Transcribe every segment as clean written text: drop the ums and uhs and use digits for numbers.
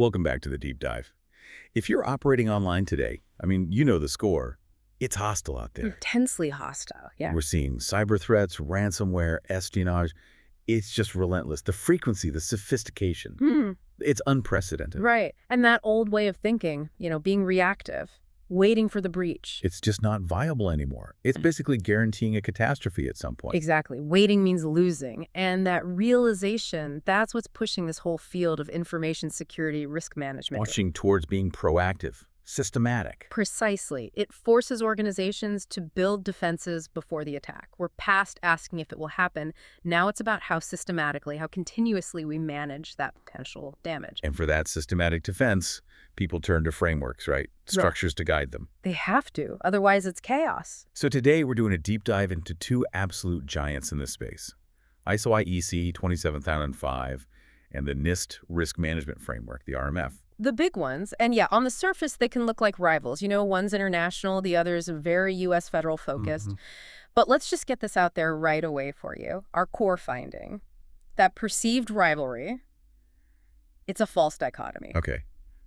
Welcome back to the deep dive. If you're operating online today, you know the score. It's hostile out there. Intensely hostile, yeah. We're seeing cyber threats, ransomware, espionage. It's just relentless. The frequency, the sophistication. It's unprecedented. Right. And that old way of thinking, being reactive, waiting for the breach. It's just not viable anymore. It's basically guaranteeing a catastrophe at some point. Exactly. Waiting means losing. And that realization, that's what's pushing this whole field of information security risk management. Marching towards being proactive, systematic. Precisely. It forces organizations to build defenses before the attack. We're past asking if it will happen. Now it's about how systematically, how continuously we manage that potential damage. And for that systematic defense, people turn to frameworks, right? Structures to guide them. They have to. Otherwise, it's chaos. So today we're doing a deep dive into two absolute giants in this space. ISO/IEC 27005 and the NIST Risk Management Framework, the RMF. The big ones, and yeah, on the surface, they can look like rivals. One's international, the other's very U.S. federal focused. But let's just get this out there right away for you. Our core finding, that perceived rivalry, it's a false dichotomy. Okay.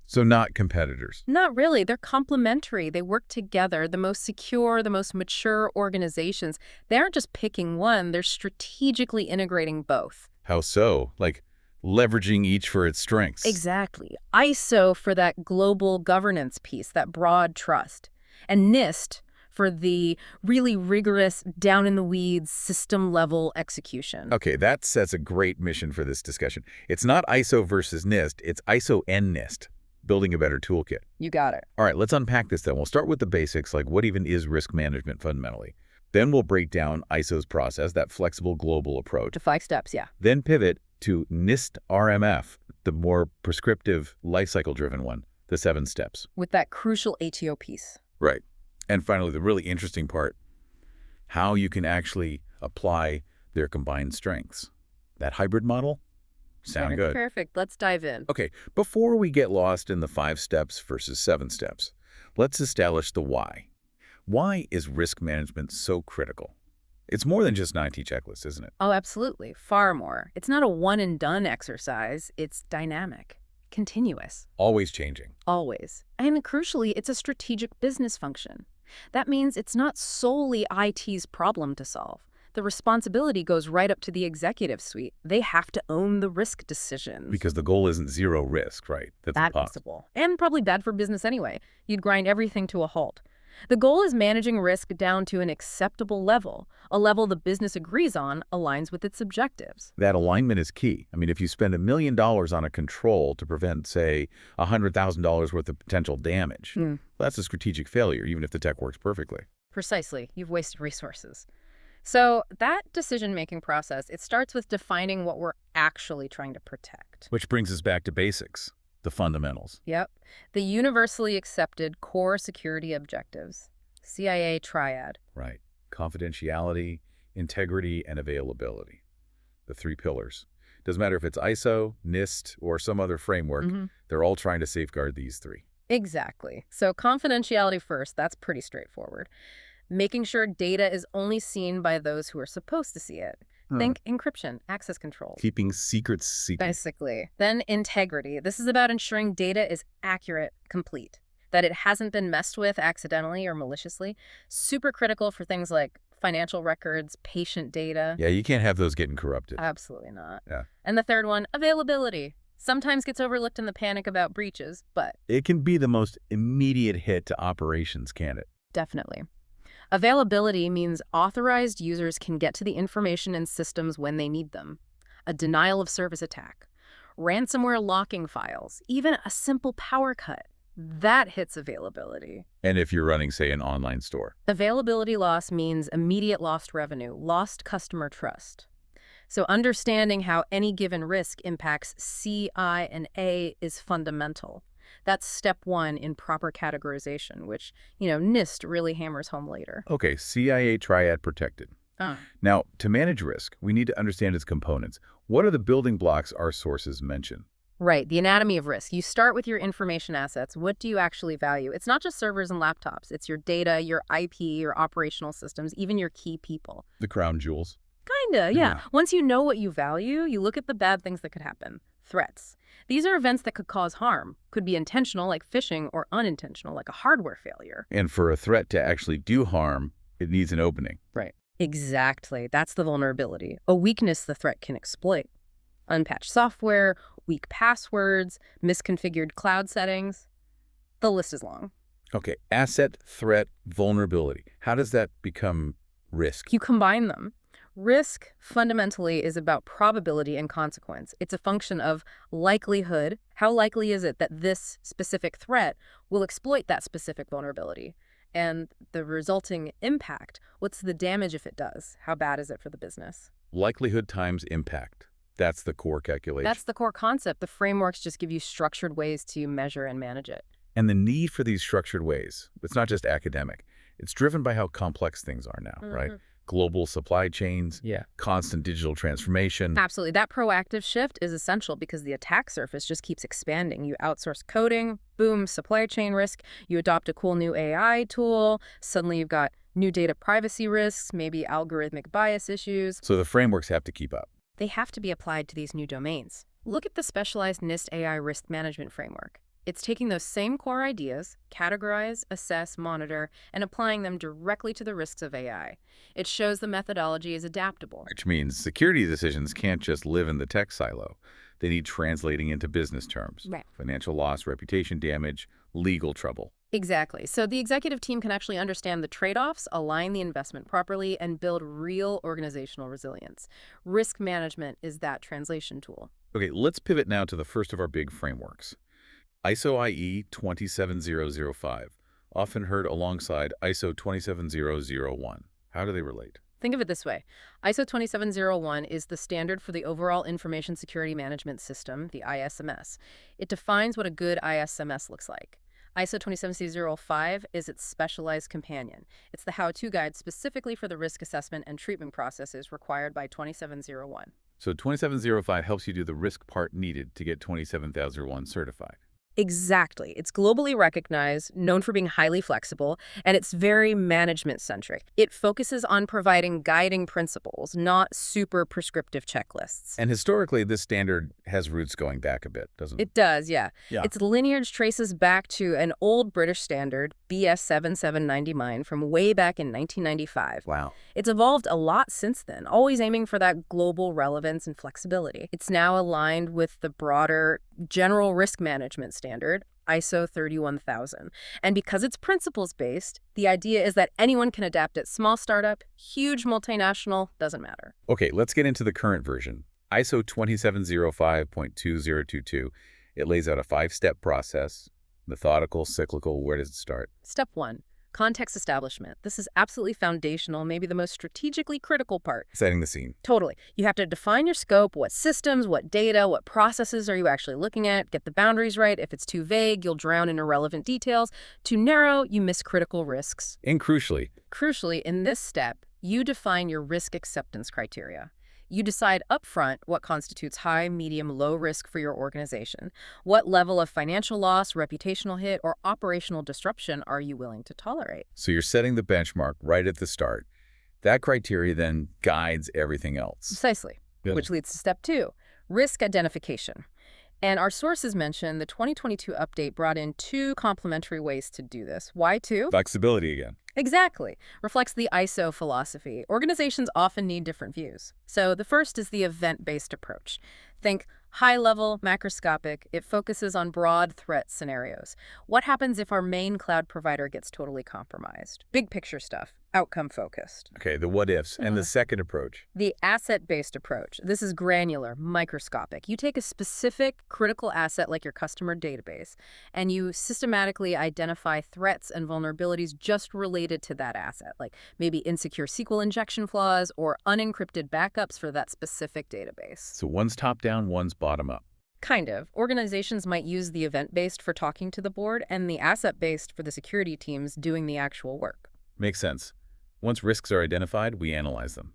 So not competitors. Not really. They're complementary. They work together. The most secure, the most mature organizations, they aren't just picking one, they're strategically integrating both. How so? Like leveraging each for its strengths. Exactly. ISO for that global governance piece, that broad trust. And NIST for the really rigorous, down-in-the-weeds, system-level execution. Okay, that sets a great mission for this discussion. It's not ISO versus NIST, it's ISO and NIST, building a better toolkit. You got it. All right, let's unpack this then. We'll start with the basics, like what even is risk management fundamentally. Then we'll break down ISO's process, that flexible global approach. To 5 steps, yeah. Then pivot to NIST RMF, the more prescriptive, lifecycle-driven one, the 7 steps. With that crucial ATO piece. Right. And finally, the really interesting part, how you can actually apply their combined strengths. That hybrid model? Sound good. Perfect. Let's dive in. Okay, before we get lost in the 5 steps versus 7 steps, let's establish the why. Why is risk management so critical? It's more than just an IT checklist, isn't it? Oh, absolutely. Far more. It's not a one-and-done exercise. It's dynamic, continuous. Always changing. Always. And crucially, it's a strategic business function. That means it's not solely IT's problem to solve. The responsibility goes right up to the executive suite. They have to own the risk decisions. Because the goal isn't zero risk, right? That's impossible. And probably bad for business anyway. You'd grind everything to a halt. The goal is managing risk down to an acceptable level, a level the business agrees on, aligns with its objectives. That alignment is key. If you spend $1 million on a control to prevent, say, $100,000 worth of potential damage, that's a strategic failure, even if the tech works perfectly. Precisely. You've wasted resources. So that decision-making process, it starts with defining what we're actually trying to protect. Which brings us back to basics. The fundamentals. Yep. The universally accepted core security objectives. CIA triad. Right. Confidentiality, integrity, and availability. The 3 pillars. Doesn't matter if it's ISO, NIST, or some other framework, they're all trying to safeguard these 3. Exactly. So confidentiality first, that's pretty straightforward. Making sure data is only seen by those who are supposed to see it. Think encryption, access control. Keeping secrets secret. Basically. Then integrity. This is about ensuring data is accurate, complete, that it hasn't been messed with accidentally or maliciously. Super critical for things like financial records, patient data. Yeah, you can't have those getting corrupted. Absolutely not. Yeah. And the third one, availability. Sometimes gets overlooked in the panic about breaches, but it can be the most immediate hit to operations, can't it? Definitely. Availability means authorized users can get to the information and systems when they need them. A denial of service attack, ransomware locking files, even a simple power cut. That hits availability. And if you're running, say, an online store? Availability loss means immediate lost revenue, lost customer trust. So understanding how any given risk impacts C, I, and A is fundamental. That's step 1 in proper categorization, which, NIST really hammers home later. Okay, CIA triad protected. Now, to manage risk, we need to understand its components. What are the building blocks our sources mention? Right, the anatomy of risk. You start with your information assets. What do you actually value? It's not just servers and laptops. It's your data, your IP, your operational systems, even your key people. The crown jewels. Kinda, yeah. Once you know what you value, you look at the bad things that could happen. threats. These are events that could cause harm, could be intentional like phishing or unintentional like a hardware failure. And for a threat to actually do harm, it needs an opening. Right. Exactly. That's the vulnerability. A weakness the threat can exploit. Unpatched software, weak passwords, misconfigured cloud settings. The list is long. Okay, asset, threat, vulnerability. How does that become risk? You combine them. Risk, fundamentally, is about probability and consequence. It's a function of likelihood. How likely is it that this specific threat will exploit that specific vulnerability? And the resulting impact. What's the damage if it does? How bad is it for the business? Likelihood times impact. That's the core calculation. That's the core concept. The frameworks just give you structured ways to measure and manage it. And the need for these structured ways, it's not just academic. It's driven by how complex things are now, right? Global supply chains, constant digital transformation. Absolutely. That proactive shift is essential because the attack surface just keeps expanding. You outsource coding, boom, supply chain risk. You adopt a cool new AI tool. Suddenly you've got new data privacy risks, maybe algorithmic bias issues. So the frameworks have to keep up. They have to be applied to these new domains. Look at the specialized NIST AI Risk Management Framework. It's taking those same core ideas, categorize, assess, monitor, and applying them directly to the risks of AI. It shows the methodology is adaptable. Which means security decisions can't just live in the tech silo. They need translating into business terms. Right. Financial loss, reputation damage, legal trouble. Exactly. So the executive team can actually understand the trade-offs, align the investment properly, and build real organizational resilience. Risk management is that translation tool. Okay, let's pivot now to the first of our big frameworks. ISO IE 27005, often heard alongside ISO 27001. How do they relate? Think of it this way. ISO 27001 is the standard for the overall Information Security Management System, the ISMS. It defines what a good ISMS looks like. ISO 27005 is its specialized companion. It's the how-to guide specifically for the risk assessment and treatment processes required by 27001. So 27005 helps you do the risk part needed to get 27001 certified. Exactly. It's globally recognized, known for being highly flexible, and it's very management-centric. It focuses on providing guiding principles, not super prescriptive checklists. And historically, this standard has roots going back a bit, doesn't it? It does, yeah. Its lineage traces back to an old British standard, BS 7799, from way back in 1995. Wow. It's evolved a lot since then, always aiming for that global relevance and flexibility. It's now aligned with the broader general risk management standard, ISO 31000. And because it's principles-based, the idea is that anyone can adapt it. Small startup, huge multinational, doesn't matter. Okay, let's get into the current version. ISO 2705.2022. It lays out a 5-step process. Methodical, cyclical, where does it start? Step 1. Context establishment. This is absolutely foundational, maybe the most strategically critical part. Setting the scene. Totally. You have to define your scope, what systems, what data, what processes are you actually looking at, get the boundaries right. If it's too vague, you'll drown in irrelevant details. Too narrow, you miss critical risks. And crucially, in this step, you define your risk acceptance criteria. You decide upfront what constitutes high, medium, low risk for your organization. What level of financial loss, reputational hit, or operational disruption are you willing to tolerate? so you're setting the benchmark right at the start. That criteria then guides everything else. Precisely, which leads to step 2, risk identification. And our sources mention the 2022 update brought in 2 complementary ways to do this. Why 2? Flexibility again. Exactly. Reflects the ISO philosophy. Organizations often need different views. So the first is the event-based approach. Think high-level, macroscopic. It focuses on broad threat scenarios. What happens if our main cloud provider gets totally compromised? Big picture stuff. Outcome-focused. Okay, the what-ifs. And the second approach? The asset-based approach. This is granular, microscopic. You take a specific critical asset like your customer database, and you systematically identify threats and vulnerabilities just related to that asset, like maybe insecure SQL injection flaws or unencrypted backups for that specific database. So one's top-down, one's bottom-up. Kind of. Organizations might use the event-based for talking to the board and the asset-based for the security teams doing the actual work. Makes sense. Once risks are identified, we analyze them.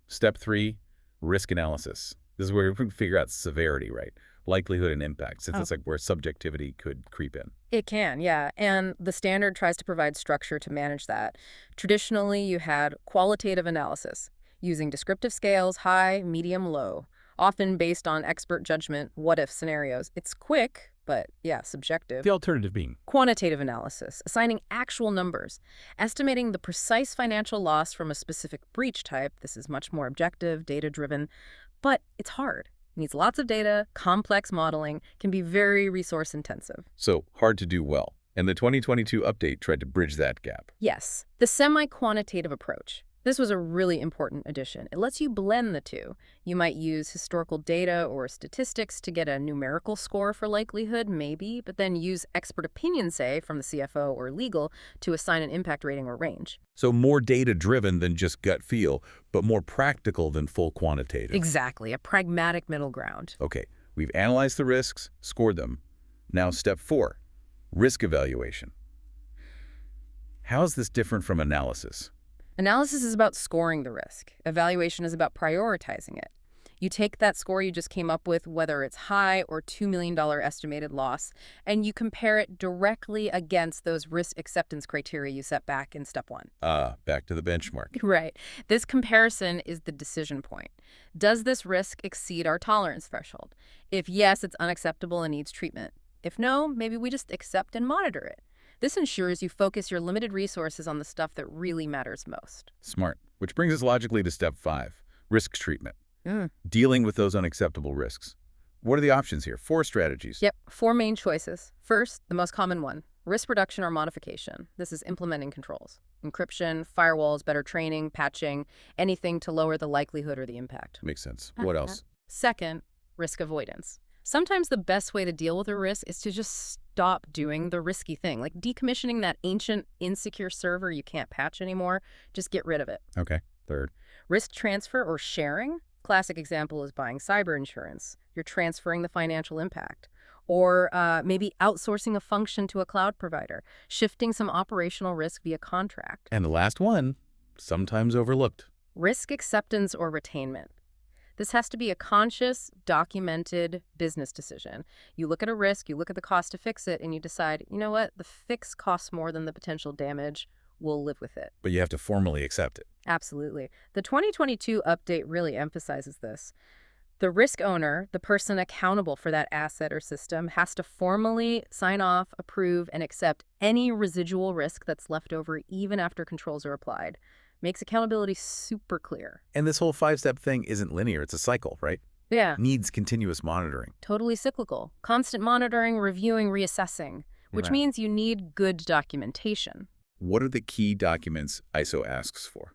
Step 3, risk analysis. This is where we figure out severity, right? Likelihood and impact, since it's like where subjectivity could creep in. It can, yeah. And the standard tries to provide structure to manage that. Traditionally, you had qualitative analysis using descriptive scales, high, medium, low. often based on expert judgment, what-if scenarios. It's quick, but yeah, subjective. The alternative being? Quantitative analysis, assigning actual numbers, estimating the precise financial loss from a specific breach type. This is much more objective, data-driven, but it's hard. It needs lots of data, complex modeling, can be very resource-intensive. So, hard to do well. And the 2022 update tried to bridge that gap. Yes, the semi-quantitative approach. This was a really important addition. It lets you blend the two. You might use historical data or statistics to get a numerical score for likelihood, maybe, but then use expert opinion, say, from the CFO or legal, to assign an impact rating or range. So more data-driven than just gut feel, but more practical than full quantitative. Exactly, a pragmatic middle ground. Okay, we've analyzed the risks, scored them. Now step 4, risk evaluation. How is this different from analysis? Analysis is about scoring the risk. Evaluation is about prioritizing it. You take that score you just came up with, whether it's high or $2 million estimated loss, and you compare it directly against those risk acceptance criteria you set back in step 1. Back to the benchmark. Right. This comparison is the decision point. Does this risk exceed our tolerance threshold? If yes, it's unacceptable and needs treatment. If no, maybe we just accept and monitor it. This ensures you focus your limited resources on the stuff that really matters most. Smart. Which brings us logically to step 5, risk treatment. Dealing with those unacceptable risks. What are the options here? 4 strategies. Yep, 4 main choices. First, the most common one, risk reduction or modification. This is implementing controls. Encryption, firewalls, better training, patching, anything to lower the likelihood or the impact. Makes sense. What else? Second, risk avoidance. Sometimes the best way to deal with a risk is to just stop doing the risky thing, like decommissioning that ancient, insecure server you can't patch anymore. Just get rid of it. Okay. Third. Risk transfer or sharing. Classic example is buying cyber insurance. You're transferring the financial impact. Or maybe outsourcing a function to a cloud provider, shifting some operational risk via contract. And the last one, sometimes overlooked. Risk acceptance or retainment. This has to be a conscious, documented business decision. You look at a risk, you look at the cost to fix it, and you decide, you know what, the fix costs more than the potential damage. We'll live with it. But you have to formally accept it. Absolutely. The 2022 update really emphasizes this. The risk owner, the person accountable for that asset or system, has to formally sign off, approve, and accept any residual risk that's left over even after controls are applied. Makes accountability super clear. And this whole 5-step thing isn't linear. It's a cycle, right? Yeah. Needs continuous monitoring. Totally cyclical. Constant monitoring, reviewing, reassessing, which means you need good documentation. What are the key documents ISO asks for?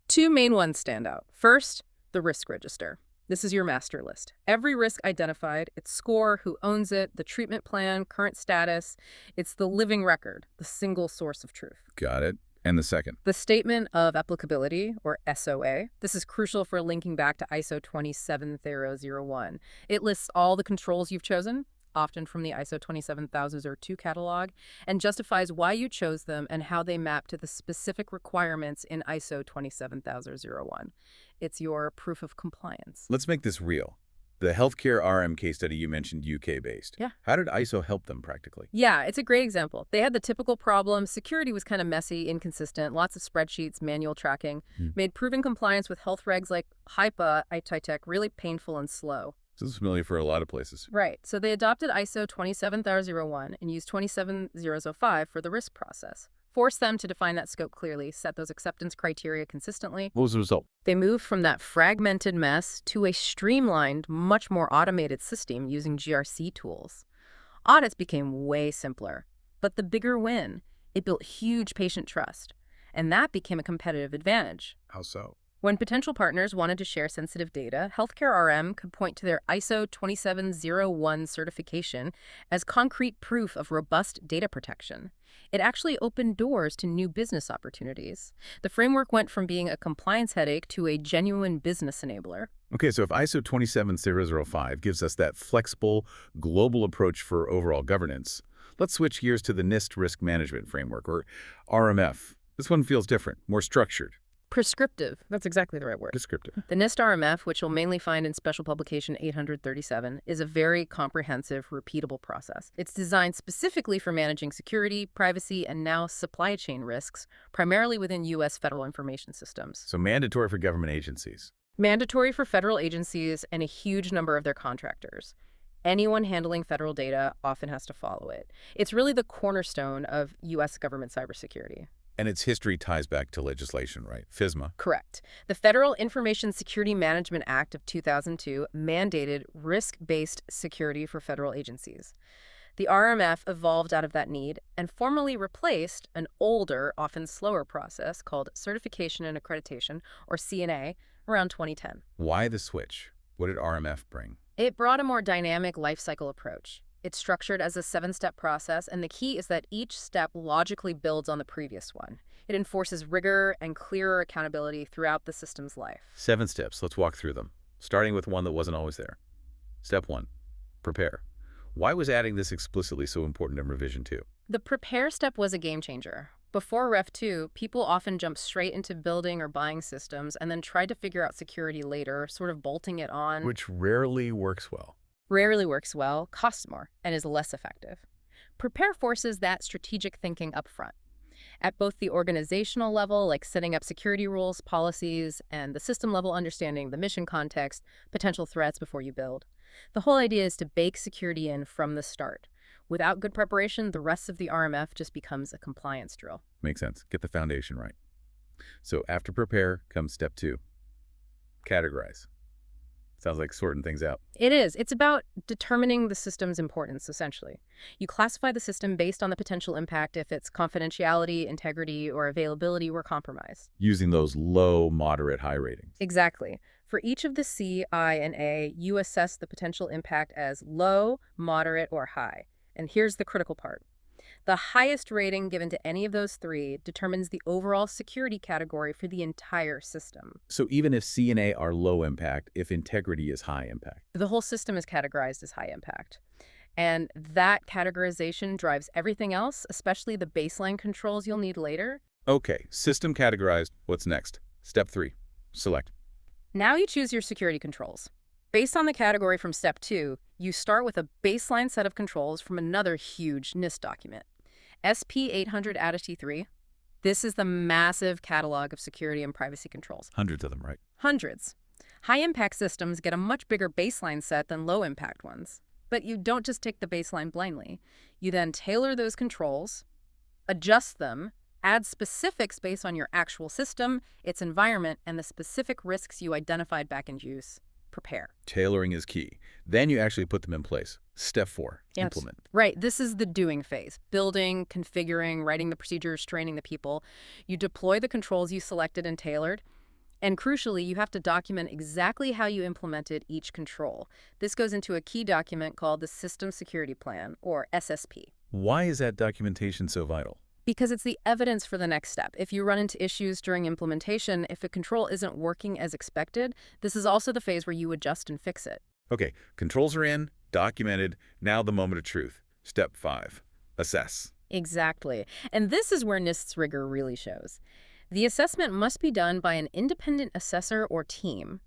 2 main ones stand out. First, the risk register. This is your master list. Every risk identified, its score, who owns it, the treatment plan, current status. It's the living record, the single source of truth. Got it. And the second? The Statement of Applicability, or SOA. This is crucial for linking back to ISO 27001. It lists all the controls you've chosen, often from the ISO 27002 catalog, and justifies why you chose them and how they map to the specific requirements in ISO 27001. It's your proof of compliance. Let's make this real. The healthcare RM case study you mentioned, UK-based. Yeah. How did ISO help them practically? Yeah, it's a great example. They had the typical problem. Security was kind of messy, inconsistent, lots of spreadsheets, manual tracking, made proving compliance with health regs like HIPAA, ITITech really painful and slow. This is familiar for a lot of places. Right. So they adopted ISO 27001 and used 27005 for the risk process. Forced them to define that scope clearly, set those acceptance criteria consistently. What was the result? They moved from that fragmented mess to a streamlined, much more automated system using GRC tools. Audits became way simpler. But the bigger win, it built huge patient trust. And that became a competitive advantage. How so? When potential partners wanted to share sensitive data, Healthcare RM could point to their ISO 27001 certification as concrete proof of robust data protection. It actually opened doors to new business opportunities. The framework went from being a compliance headache to a genuine business enabler. Okay, so if ISO 27005 gives us that flexible, global approach for overall governance, let's switch gears to the NIST Risk Management Framework, or RMF. This one feels different, more structured. Prescriptive. That's exactly the right word. Descriptive. The NIST RMF, which you'll mainly find in Special Publication 837, is a very comprehensive, repeatable process. It's designed specifically for managing security, privacy, and now supply chain risks, primarily within U.S. federal information systems. So mandatory for government agencies. Mandatory for federal agencies and a huge number of their contractors. Anyone handling federal data often has to follow it. It's really the cornerstone of U.S. government cybersecurity. And its history ties back to legislation, right? FISMA. Correct. The Federal Information Security Management Act of 2002 mandated risk-based security for federal agencies. The RMF evolved out of that need and formally replaced an older, often slower process called Certification and Accreditation, or CNA, around 2010. Why the switch? What did RMF bring? It brought a more dynamic lifecycle approach. It's structured as a 7-step process, and the key is that each step logically builds on the previous one. It enforces rigor and clearer accountability throughout the system's life. 7 steps. Let's walk through them, starting with one that wasn't always there. Step 1, prepare. Why was adding this explicitly so important in Revision 2? The prepare step was a game changer. Before Rev 2, people often jumped straight into building or buying systems and then tried to figure out security later, sort of bolting it on. Which rarely works well. Rarely works well, costs more, and is less effective. Prepare forces that strategic thinking up front. At both the organizational level, like setting up security rules, policies, and the system level, understanding the mission context, potential threats before you build. The whole idea is to bake security in from the start. Without good preparation, the rest of the RMF just becomes a compliance drill. Makes sense. Get the foundation right. So after prepare comes step 2, categorize. Sounds like sorting things out. It is. It's about determining the system's importance, essentially. You classify the system based on the potential impact if its confidentiality, integrity, or availability were compromised. Using those low, moderate, high ratings. Exactly. For each of the C, I, and A, you assess the potential impact as low, moderate, or high. And here's the critical part. The highest rating given to any of those 3 determines the overall security category for the entire system. So even if C and A are low impact, if integrity is high impact. The whole system is categorized as high impact. And that categorization drives everything else, especially the baseline controls you'll need later. Okay, system categorized. What's next? Step 3, select. Now you choose your security controls. Based on the category from Step 2, you start with a baseline set of controls from another huge NIST document. SP 800-T3. This is the massive catalog of security and privacy controls. Hundreds of them, right? Hundreds. High-impact systems get a much bigger baseline set than low-impact ones. But you don't just take the baseline blindly. You then tailor those controls, adjust them, add specifics based on your actual system, its environment, and the specific risks you identified back in use. Prepare. Tailoring is key. Then you actually put them in place. Step 4, implement. Right. This is the doing phase. Building, configuring, writing the procedures, training the people. You deploy the controls you selected and tailored. And crucially, you have to document exactly how you implemented each control. This goes into a key document called the System Security Plan, or SSP. Why is that documentation so vital? Because it's the evidence for the next step. If you run into issues during implementation, if a control isn't working as expected, this is also the phase where you adjust and fix it. Okay, controls are in, documented, now the moment of truth. Step 5, assess. Exactly. And this is where NIST's rigor really shows. The assessment must be done by an independent assessor or team,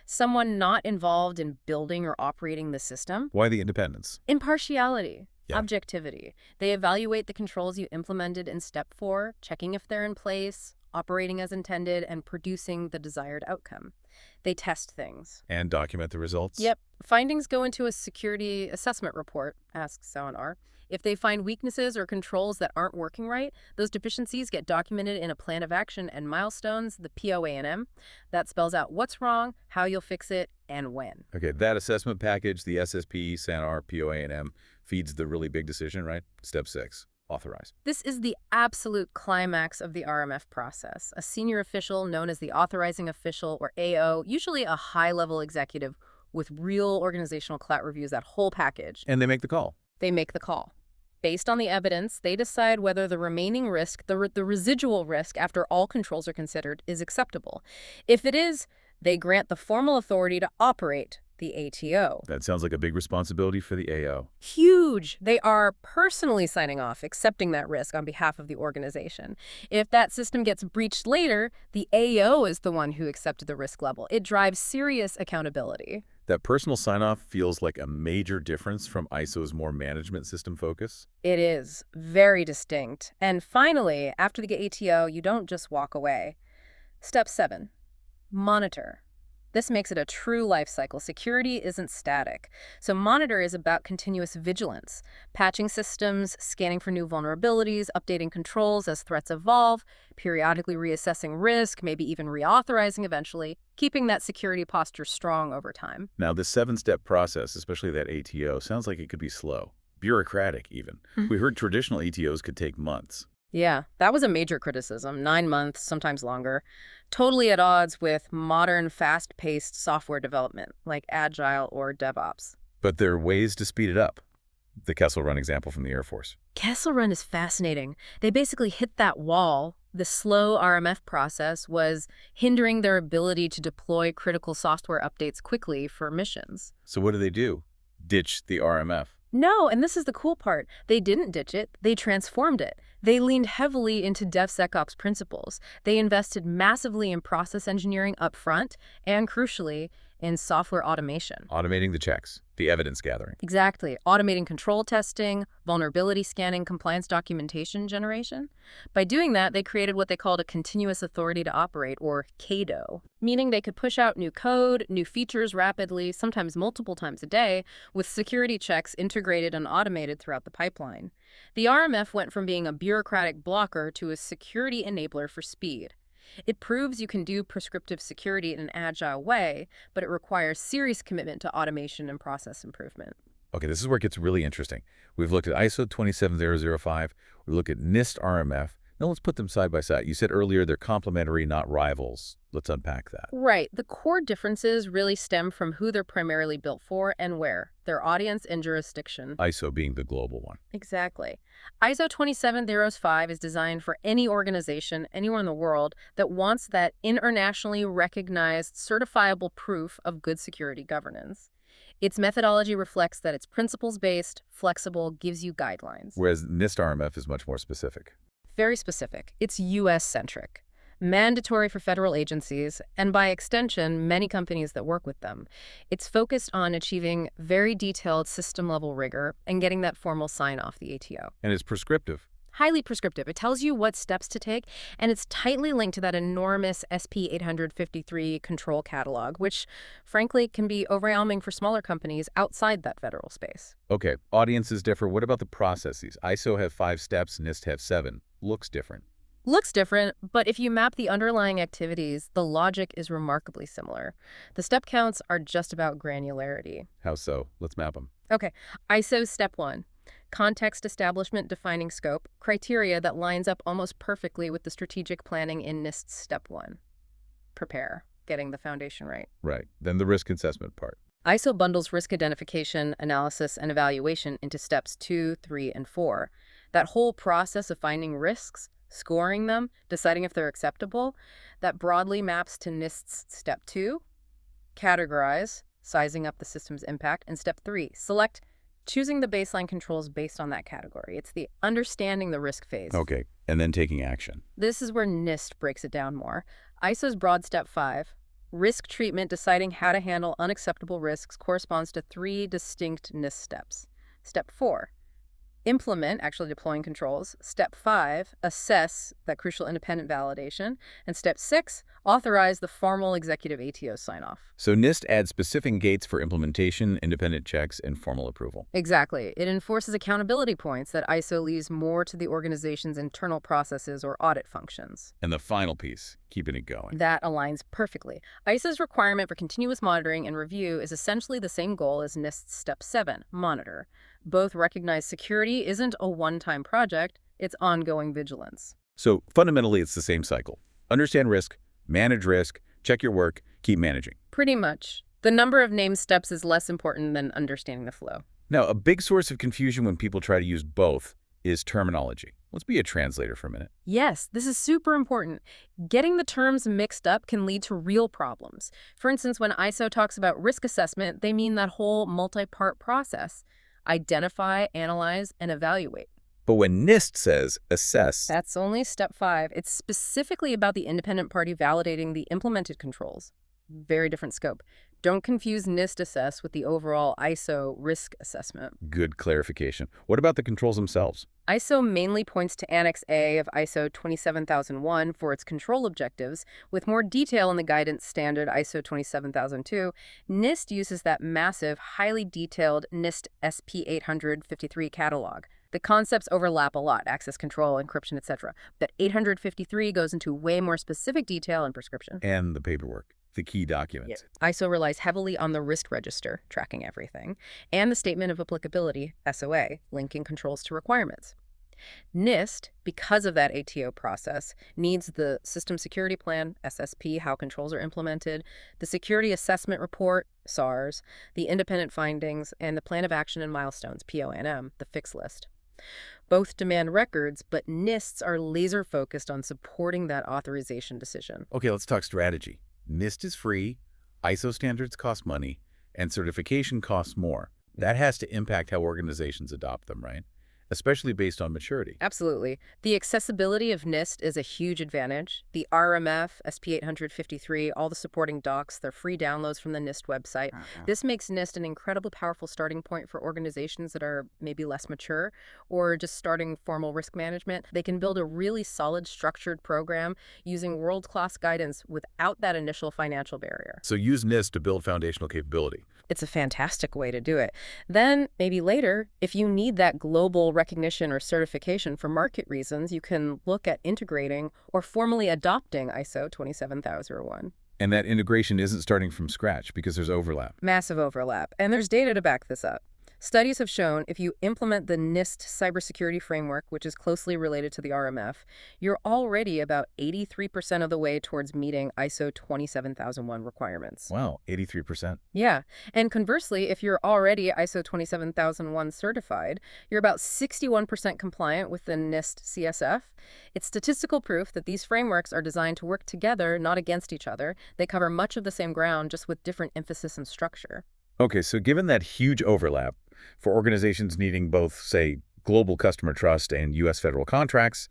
someone not involved in building or operating the system. Why the independence? Impartiality. Yeah. Objectivity. They evaluate the controls you implemented in Step 4, checking if they're in place, operating as intended, and producing the desired outcome. They test things. And document the results? Yep. Findings go into a security assessment report, asks S&R. If they find weaknesses or controls that aren't working right, those deficiencies get documented in a plan of action and milestones, the POA&M. That spells out what's wrong, how you'll fix it, and when. Okay, that assessment package, the SSP, SANR, POA&M, feeds the really big decision, right? Step 6, authorize. This is the absolute climax of the RMF process. A senior official known as the authorizing official, or AO, usually a high-level executive with real organizational clout, reviews that whole package. And they make the call. They make the call. Based on the evidence, they decide whether the remaining risk, the residual risk after all controls are considered, is acceptable. If it is, they grant the formal authority to operate the ATO. That sounds like a big responsibility for the AO. Huge. They are personally signing off, accepting that risk on behalf of the organization. If that system gets breached later, the AO is the one who accepted the risk level. It drives serious accountability. That personal sign-off feels like a major difference from ISO's more management system focus. It is very distinct. And finally, after the ATO, you don't just walk away. Step 7, monitor. This makes it a true life cycle. Security isn't static. So monitor is about continuous vigilance, patching systems, scanning for new vulnerabilities, updating controls as threats evolve, periodically reassessing risk, maybe even reauthorizing eventually, keeping that security posture strong over time. Now, this 7-step process, especially that ATO, sounds like it could be slow, bureaucratic even. We heard traditional ATOs could take months. Yeah, that was a major criticism. 9 months, sometimes longer. Totally at odds with modern, fast-paced software development, like Agile or DevOps. But there are ways to speed it up. The Kessel Run example from the Air Force. Kessel Run is fascinating. They basically hit that wall. The slow RMF process was hindering their ability to deploy critical software updates quickly for missions. So what do? Ditch the RMF. No, and this is the cool part. They didn't ditch it. They transformed it. They leaned heavily into DevSecOps principles. They invested massively in process engineering upfront and, crucially, in software automation. Automating the checks, the evidence gathering. Exactly. Automating control testing, vulnerability scanning, compliance documentation generation. By doing that, they created what they called a continuous authority to operate, or CADO, meaning they could push out new code, new features rapidly, sometimes multiple times a day, with security checks integrated and automated throughout the pipeline. The RMF went from being a bureaucratic blocker to a security enabler for speed. It proves you can do prescriptive security in an agile way, but it requires serious commitment to automation and process improvement. Okay, this is where it gets really interesting. We've looked at ISO 27005, we look at NIST RMF. Now let's put them side by side. You said earlier they're complementary, not rivals. Let's unpack that. Right. The core differences really stem from who they're primarily built for and where, their audience and jurisdiction. ISO being the global one. Exactly. ISO 27005 is designed for any organization, anywhere in the world, that wants that internationally recognized, certifiable proof of good security governance. Its methodology reflects that it's principles-based, flexible, gives you guidelines. Whereas NIST RMF is much more specific. Very specific. It's U.S.-centric. Mandatory for federal agencies, and by extension, many companies that work with them. It's focused on achieving very detailed system-level rigor and getting that formal sign-off, the ATO. And it's prescriptive. Highly prescriptive. It tells you what steps to take, and it's tightly linked to that enormous SP 853 control catalog, which, frankly, can be overwhelming for smaller companies outside that federal space. Okay, audiences differ. What about the processes? ISO have 5 steps, NIST have 7. Looks different. Looks different, but if you map the underlying activities, the logic is remarkably similar. The step counts are just about granularity. How so? Let's map them. Okay, ISO Step 1. Context establishment defining scope, criteria that lines up almost perfectly with the strategic planning in NIST Step 1. Prepare, getting the foundation right. Right. Then the risk assessment part. ISO bundles risk identification, analysis, and evaluation into steps 2, 3, and 4. That whole process of finding risks, scoring them, deciding if they're acceptable, that broadly maps to NIST's Step 2, categorize, sizing up the system's impact, and Step 3, select, choosing the baseline controls based on that category. It's the understanding the risk phase. Okay, and then taking action. This is where NIST breaks it down more. ISO's broad Step 5, risk treatment, deciding how to handle unacceptable risks, corresponds to 3 distinct NIST steps. Step 4, implement, actually deploying controls. Step 5, assess, that crucial independent validation. And Step 6, authorize the formal executive ATO sign-off. So NIST adds specific gates for implementation, independent checks, and formal approval. Exactly. It enforces accountability points that ISO leaves more to the organization's internal processes or audit functions. And the final piece, keeping it going. That aligns perfectly. ISO's requirement for continuous monitoring and review is essentially the same goal as NIST's Step 7, monitor. Both recognize security isn't a one-time project, it's ongoing vigilance. So fundamentally, it's the same cycle. Understand risk, manage risk, check your work, keep managing. Pretty much. The number of named steps is less important than understanding the flow. Now, a big source of confusion when people try to use both is terminology. Let's be a translator for a minute. Yes, this is super important. Getting the terms mixed up can lead to real problems. For instance, when ISO talks about risk assessment, they mean that whole multi-part process. Identify, analyze, and evaluate. But when NIST says assess, That's only Step 5. It's specifically about the independent party validating the implemented controls. Very different scope. Don't confuse NIST assess with the overall ISO risk assessment. Good clarification. What about the controls themselves? ISO mainly points to Annex A of ISO 27001 for its control objectives, with more detail in the guidance standard ISO 27002. NIST uses that massive, highly detailed NIST SP 853 catalog. The concepts overlap a lot, access control, encryption, etc. But 853 goes into way more specific detail and prescription. And the paperwork, the key documents. ISO relies heavily on the risk register, tracking everything, and the statement of applicability, SOA, linking controls to requirements. NIST, because of that ATO process, needs the System Security Plan, SSP, how controls are implemented, the Security Assessment Report, SARS, the Independent Findings, and the Plan of Action and Milestones, PONM, the fix list. Both demand records, but NISTs are laser-focused on supporting that authorization decision. Okay, let's talk strategy. NIST is free, ISO standards cost money, and certification costs more. That has to impact how organizations adopt them, right? Especially based on maturity. Absolutely. The accessibility of NIST is a huge advantage. The RMF, SP 853, all the supporting docs, they're free downloads from the NIST website. This makes NIST an incredibly powerful starting point for organizations that are maybe less mature or just starting formal risk management. They can build a really solid, structured program using world-class guidance without that initial financial barrier. So use NIST to build foundational capability. It's a fantastic way to do it. Then, maybe later, if you need that global recognition or certification for market reasons, you can look at integrating or formally adopting ISO 27001. And that integration isn't starting from scratch because there's overlap. Massive overlap. And there's data to back this up. Studies have shown if you implement the NIST cybersecurity framework, which is closely related to the RMF, you're already about 83% of the way towards meeting ISO 27001 requirements. Wow, 83%. Yeah. And conversely, if you're already ISO 27001 certified, you're about 61% compliant with the NIST CSF. It's statistical proof that these frameworks are designed to work together, not against each other. They cover much of the same ground, just with different emphasis and structure. Okay, so given that huge overlap for organizations needing both, say, global customer trust and U.S. federal contracts,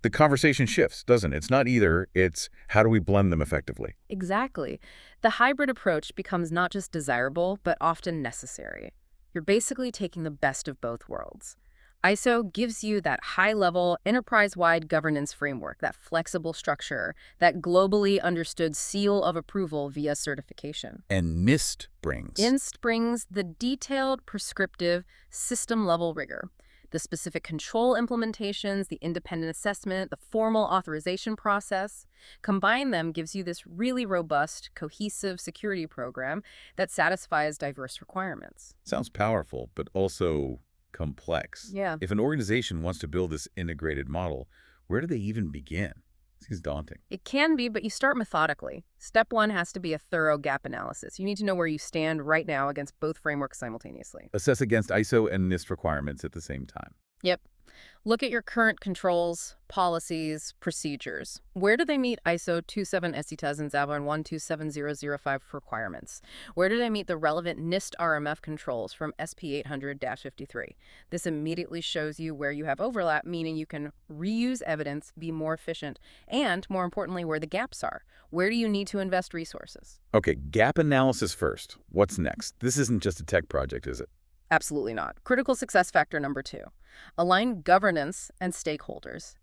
the conversation shifts, doesn't it? It's not either, it's how do we blend them effectively? Exactly. The hybrid approach becomes not just desirable, but often necessary. You're basically taking the best of both worlds. ISO gives you that high-level, enterprise-wide governance framework, that flexible structure, that globally understood seal of approval via certification. And NIST brings the detailed, prescriptive, system-level rigor, the specific control implementations, the independent assessment, the formal authorization process. Combine them gives you this really robust, cohesive security program that satisfies diverse requirements. Sounds powerful, but also complex. Yeah. If an organization wants to build this integrated model, where do they even begin? Seems daunting. It can be, but you start methodically. Step one has to be a thorough gap analysis. You need to know where you stand right now against both frameworks simultaneously. Assess against ISO and NIST requirements at the same time. Yep. Look at your current controls, policies, procedures. Where do they meet ISO 27 SETAs and Zaban 127005 requirements? Where do they meet the relevant NIST RMF controls from SP 800-53? This immediately shows you where you have overlap, meaning you can reuse evidence, be more efficient, and, more importantly, where the gaps are. Where do you need to invest resources? Okay, gap analysis first. What's next? This isn't just a tech project, is it? Absolutely not. Critical success factor number 2. Align governance and stakeholders.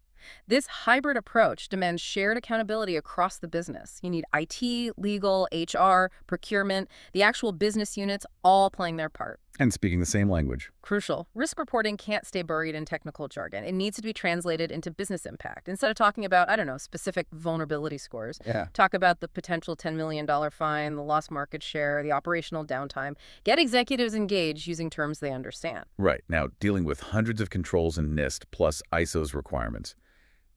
This hybrid approach demands shared accountability across the business. You need IT, legal, HR, procurement, the actual business units all playing their part. And speaking the same language. Crucial. Risk reporting can't stay buried in technical jargon. It needs to be translated into business impact. Instead of talking about, specific vulnerability scores, talk about the potential $10 million fine, the lost market share, the operational downtime. Get executives engaged using terms they understand. Right. Now, dealing with hundreds of controls in NIST plus ISO's requirements,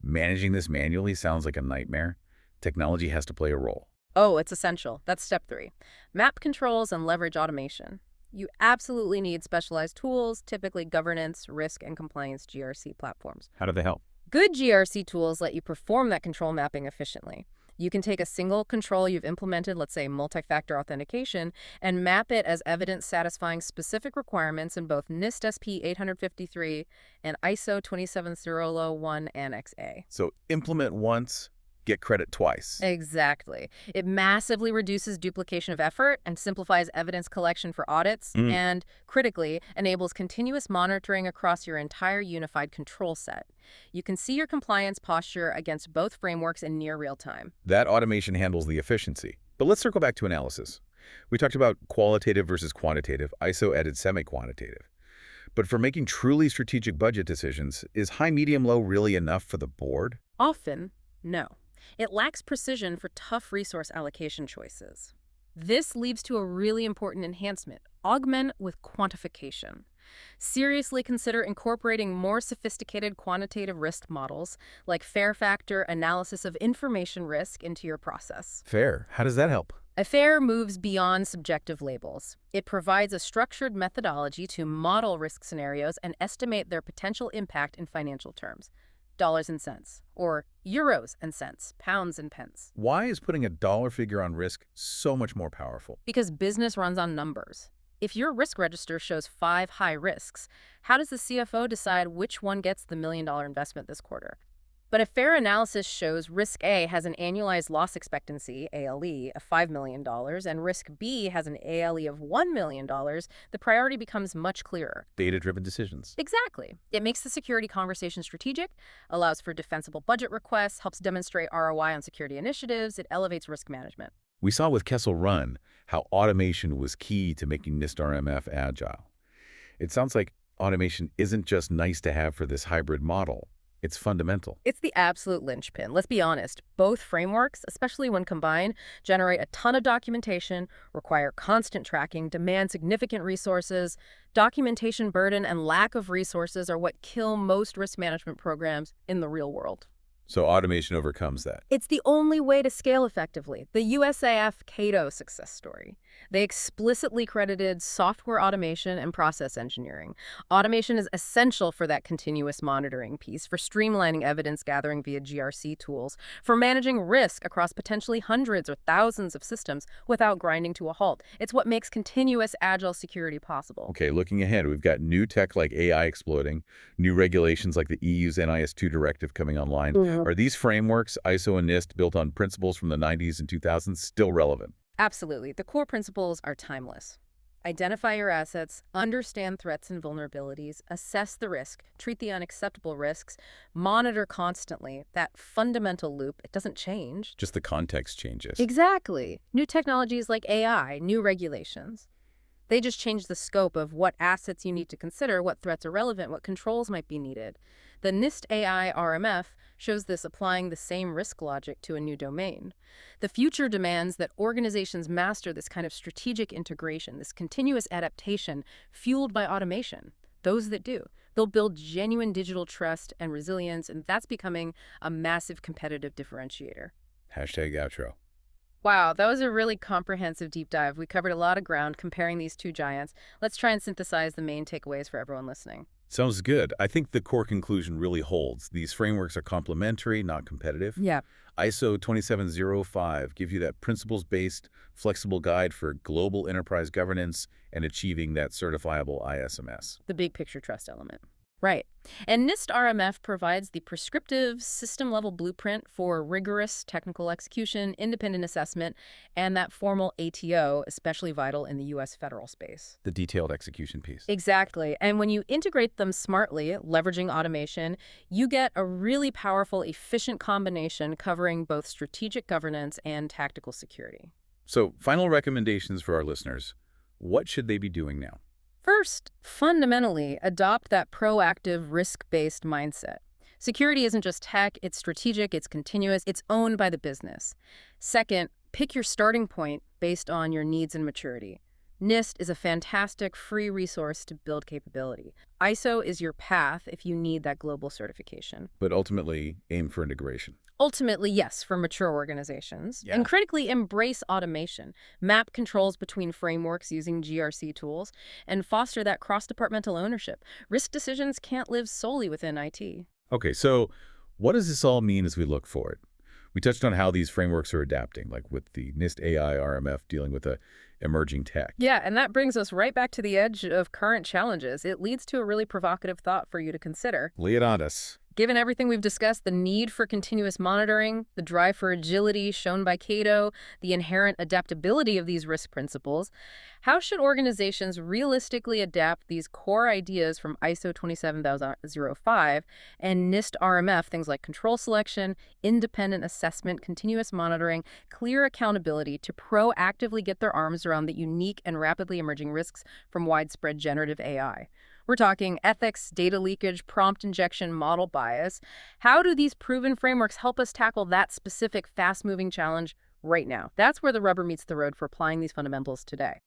managing this manually sounds like a nightmare. Technology has to play a role. Oh, it's essential. That's step 3. Map controls and leverage automation. You absolutely need specialized tools, typically governance, risk, and compliance GRC platforms. How do they help? Good GRC tools let you perform that control mapping efficiently. You can take a single control you've implemented, let's say multi-factor authentication, and map it as evidence satisfying specific requirements in both NIST SP 853 and ISO 27001 Annex A. So implement once, get credit twice. Exactly. It massively reduces duplication of effort and simplifies evidence collection for audits, and, critically, enables continuous monitoring across your entire unified control set. You can see your compliance posture against both frameworks in near real time. That automation handles the efficiency. But let's circle back to analysis. We talked about qualitative versus quantitative. ISO added semi-quantitative. But for making truly strategic budget decisions, is high, medium, low really enough for the board? Often, no. It lacks precision for tough resource allocation choices. This leads to a really important enhancement: augment with quantification. Seriously consider incorporating more sophisticated quantitative risk models, like fair factor analysis of information risk, into your process. Fair. How does that help? A FAIR moves beyond subjective labels. It provides a structured methodology to model risk scenarios and estimate their potential impact in financial terms: dollars and cents, or euros and cents, pounds and pence. Why is putting a dollar figure on risk so much more powerful? Because business runs on numbers. If your risk register shows 5 high risks, how does the CFO decide which one gets the $1 million investment this quarter? But if fair analysis shows risk A has an annualized loss expectancy, ALE, of $5 million, and risk B has an ALE of $1 million, the priority becomes much clearer. Data-driven decisions. Exactly. It makes the security conversation strategic, allows for defensible budget requests, helps demonstrate ROI on security initiatives, it elevates risk management. We saw with Kessel Run how automation was key to making NIST RMF agile. It sounds like automation isn't just nice to have for this hybrid model. It's fundamental. It's the absolute linchpin. Let's be honest. Both frameworks, especially when combined, generate a ton of documentation, require constant tracking, demand significant resources. Documentation burden and lack of resources are what kill most risk management programs in the real world. So automation overcomes that. It's the only way to scale effectively. The USAF Cato success story. They explicitly credited software automation and process engineering. Automation is essential for that continuous monitoring piece, for streamlining evidence gathering via GRC tools, for managing risk across potentially hundreds or thousands of systems without grinding to a halt. It's what makes continuous agile security possible. Okay, looking ahead, we've got new tech like AI exploding, new regulations like the EU's NIS2 directive coming online. Are these frameworks, ISO and NIST, built on principles from the 90s and 2000s, still relevant? Absolutely. The core principles are timeless. Identify your assets, understand threats and vulnerabilities, assess the risk, treat the unacceptable risks, monitor constantly. That fundamental loop, it doesn't change. Just the context changes. Exactly. New technologies like AI, new regulations. They just change the scope of what assets you need to consider, what threats are relevant, what controls might be needed. The NIST AI RMF shows this, applying the same risk logic to a new domain. The future demands that organizations master this kind of strategic integration, this continuous adaptation fueled by automation. Those that do, they'll build genuine digital trust and resilience, and that's becoming a massive competitive differentiator. #outro. Wow, that was a really comprehensive deep dive. We covered a lot of ground comparing these two giants. Let's try and synthesize the main takeaways for everyone listening. Sounds good. I think the core conclusion really holds. These frameworks are complementary, not competitive. Yeah. ISO 2705 gives you that principles-based, flexible guide for global enterprise governance and achieving that certifiable ISMS. The big picture trust element. Right. And NIST RMF provides the prescriptive system-level blueprint for rigorous technical execution, independent assessment, and that formal ATO, especially vital in the U.S. federal space. The detailed execution piece. Exactly. And when you integrate them smartly, leveraging automation, you get a really powerful, efficient combination covering both strategic governance and tactical security. So, final recommendations for our listeners. What should they be doing now? First, fundamentally, adopt that proactive, risk-based mindset. Security isn't just tech, it's strategic, it's continuous, it's owned by the business. Second, pick your starting point based on your needs and maturity. NIST is a fantastic free resource to build capability. ISO is your path if you need that global certification. But ultimately, aim for integration. Ultimately, yes, for mature organizations. Yeah. And critically, embrace automation. Map controls between frameworks using GRC tools, and foster that cross-departmental ownership. Risk decisions can't live solely within IT. Okay, so what does this all mean as we look forward? We touched on how these frameworks are adapting, like with the NIST AI RMF dealing with a emerging tech. Yeah, and that brings us right back to the edge of current challenges. It leads to a really provocative thought for you to consider. Lay it on us. Given everything we've discussed, the need for continuous monitoring, the drive for agility shown by Cato, the inherent adaptability of these risk principles, how should organizations realistically adapt these core ideas from ISO 27005 and NIST RMF, things like control selection, independent assessment, continuous monitoring, clear accountability, to proactively get their arms around the unique and rapidly emerging risks from widespread generative AI? We're talking ethics, data leakage, prompt injection, model bias. How do these proven frameworks help us tackle that specific fast-moving challenge right now? That's where the rubber meets the road for applying these fundamentals today.